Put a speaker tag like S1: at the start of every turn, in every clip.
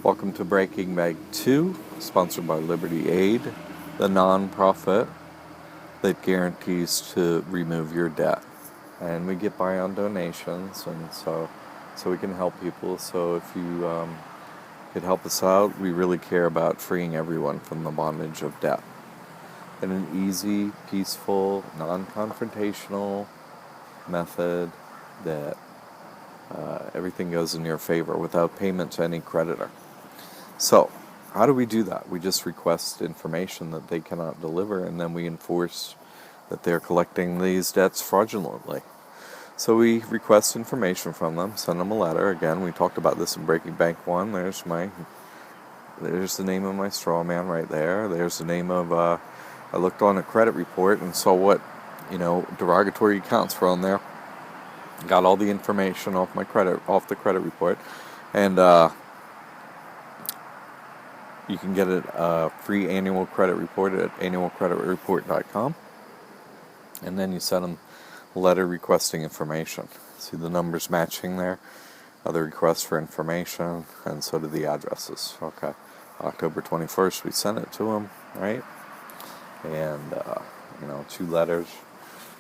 S1: Welcome to Breaking Bag 2, sponsored by Liberty Aid, the nonprofit that guarantees to remove your debt. And we get by on donations, and so we can help people. So if you could help us out, we really care about freeing everyone from the bondage of debt in an easy, peaceful, non-confrontational method that everything goes in your favor without payment to any creditor. So, how do we do that? We just request information that they cannot deliver, and then we enforce that they're collecting these debts fraudulently. So we request information from them, send them a letter. Again, we talked about this in Breaking Bank 1. There's the name of my straw man right there. There's the name of, I looked on a credit report and saw what, derogatory accounts were on there. Got all the information off the credit report, and you can get a free annual credit report at annualcreditreport.com, and then you send them a letter requesting information. See the numbers matching there? Other requests for information, and so do the addresses. Okay, October 21st, we sent it to them, right? And 2 letters.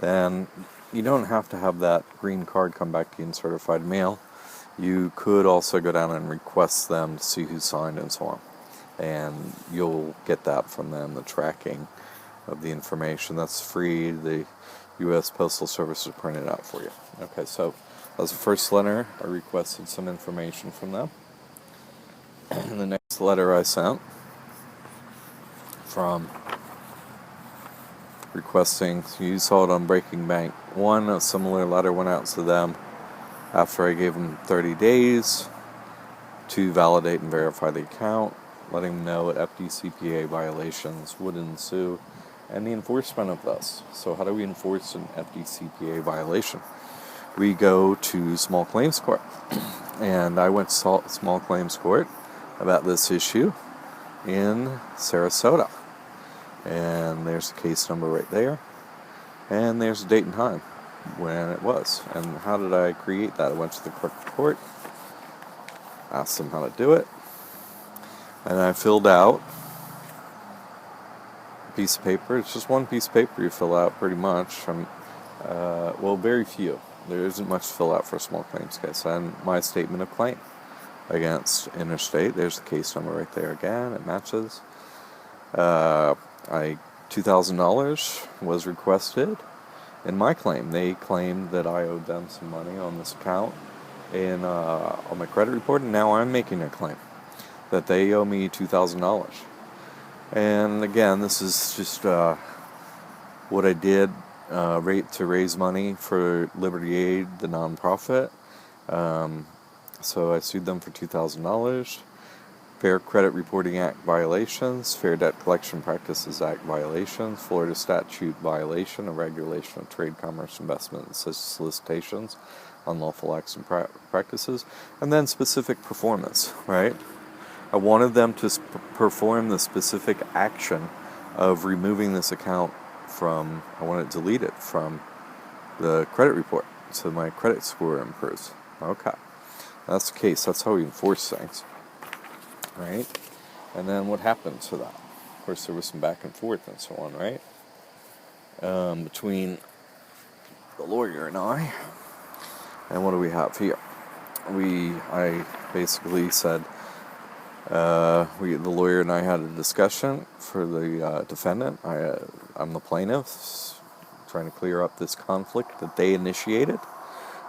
S1: Then you don't have to have that green card come back to you in certified mail. You could also go down and request them to see who signed and so on. And you'll get that from them, the tracking of the information. That's free. The U.S. Postal Service will print it out for you. Okay, so as the first letter, I requested some information from them. And the next letter I sent from requesting, you saw it on Breaking Bank 1, a similar letter went out to them after I gave them 30 days to validate and verify the account, letting them know what FDCPA violations would ensue and the enforcement of this. So how do we enforce an FDCPA violation? We go to small claims court. And I went to small claims court about this issue in Sarasota. And there's the case number right there. And there's the date and time when it was. And how did I create that? I went to the clerk of court, asked them how to do it, and I filled out a piece of paper. It's just one piece of paper you fill out pretty much. Very few. There isn't much to fill out for a small claims case. And my statement of claim against Interstate. There's the case number right there again. It matches. $2,000 was requested in my claim. They claimed that I owed them some money on this account on my credit report, and now I'm making a claim that they owe me $2,000. And again, this is just what I did to raise money for Liberty Aid, the nonprofit. So I sued them for $2,000. Fair Credit Reporting Act violations, Fair Debt Collection Practices Act violations, Florida statute violation, a regulation of trade, commerce, investment, and solicitations, unlawful acts and practices, and then specific performance, right? I wanted them to perform the specific action of removing this account I wanted it deleted from the credit report so my credit score improves. Okay, that's the case. That's how we enforce things. Right? And then what happened to that? Of course, there was some back and forth and so on, right? Between the lawyer and I. And what do we have here? I basically said, the lawyer and I had a discussion for the defendant. I'm the plaintiff, trying to clear up this conflict that they initiated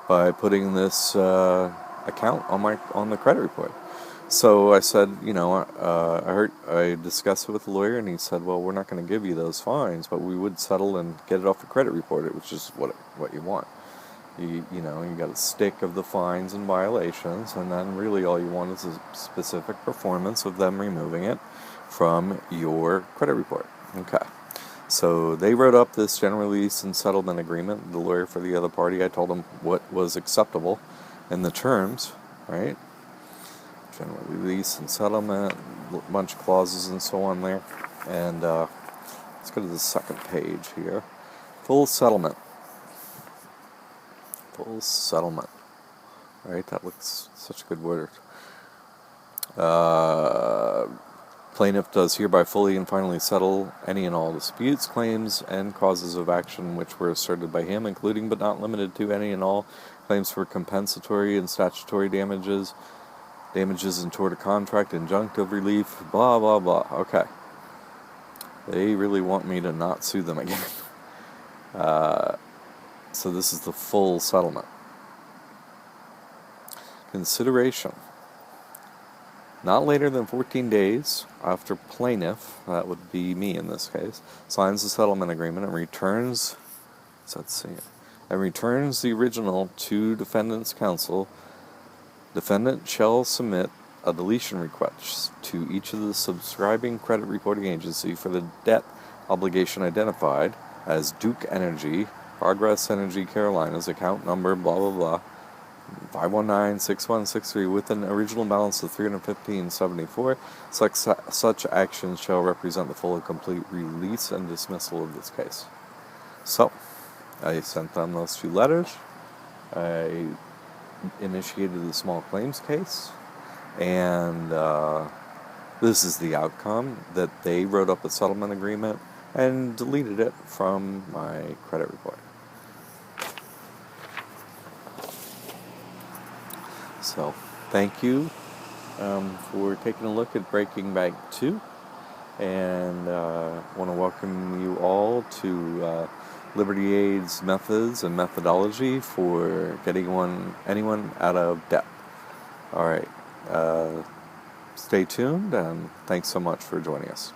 S1: by putting this account on the credit report. So I said, I discussed it with the lawyer, and he said, well, we're not going to give you those fines, but we would settle and get it off the credit report, which is what you want. You got a stick of the fines and violations, and then really all you want is a specific performance of them removing it from your credit report. Okay. So they wrote up this general release and settlement agreement, the lawyer for the other party. I told them what was acceptable in the terms, right? General release and settlement, a bunch of clauses and so on there. And let's go to the second page here. Full settlement. Right, that looks such a good word. Plaintiff does hereby fully and finally settle any and all disputes, claims, and causes of action which were asserted by him, including but not limited to any and all claims for compensatory and statutory damages, damages in tort of contract, injunctive relief, blah, blah, blah. Okay. They really want me to not sue them again. So this is the full settlement. Consideration. Not later than 14 days after plaintiff, that would be me in this case, signs the settlement agreement and returns the original to defendant's counsel, defendant shall submit a deletion request to each of the subscribing credit reporting agency for the debt obligation identified as Duke Energy, Progress Energy Carolinas, account number blah blah blah, 519-6163 with an original balance of $315.74. Such actions shall represent the full and complete release and dismissal of this case. So, I sent them those 2 letters. I initiated the small claims case, and this is the outcome, that they wrote up a settlement agreement and deleted it from my credit report. So, thank you for taking a look at Breaking Bank 2, and want to welcome you all to Liberty Aid's methods and methodology for getting anyone out of debt. All right, stay tuned, and thanks so much for joining us.